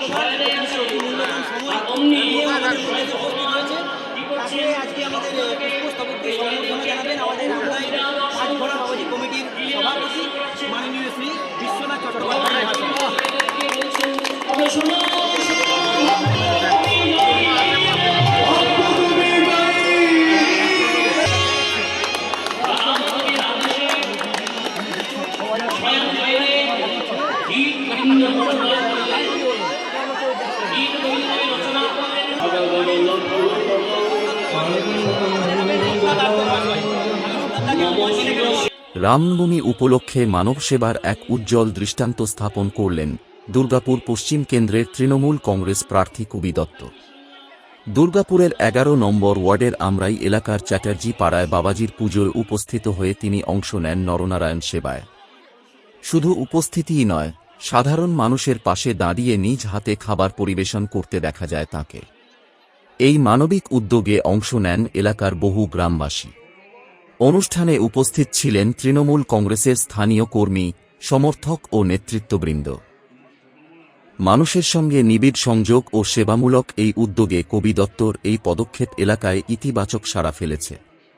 বিশাল অতি মূল্যবান সময় নিয়ে আমাদের সমাজে উপস্থিত হয়েছে। তাকে আজকে আমাদের পুষ্পস্তবক দিয়ে সম্বর্ধনা জানাবেন আমাদের আমরাই কাঠগড়া বাবাজি কমিটির সভাপতি মাননীয় শ্রী বিশ্বনাথ চট্টোপাধ্যায় রামনবমী উপলক্ষে মানব সেবার এক উজ্জ্বল দৃষ্টান্ত স্থাপন করলেন দুর্গাপুর পশ্চিম কেন্দ্রের তৃণমূল কংগ্রেস প্রার্থী কবি দত্ত। দুর্গাপুরের ১১ নম্বর ওয়ার্ডের আমরাই এলাকার চ্যাটার্জি পাড়ায় বাবাজির পুজোয় উপস্থিত হয়ে তিনি অংশ নেন নরনারায়ণ সেবায়। শুধু উপস্থিতিই নয়, সাধারণ মানুষের পাশে দাঁড়িয়ে নিজ হাতে খাবার পরিবেশন করতে দেখা যায় তাঁকে। এই মানবিক উদ্যোগে অংশ নেন এলাকার বহু গ্রামবাসী। অনুষ্ঠানে উপস্থিত ছিলেন তৃণমূল কংগ্রেসের স্থানীয় কর্মী, সমর্থক ও নেতৃত্ববৃন্দ। মানুষের সঙ্গে নিবিড় সংযোগ ও সেবামূলক এই উদ্যোগে কবি দত্তর এই পদক্ষেপ এলাকায় ইতিবাচক সাড়া ফেলেছে।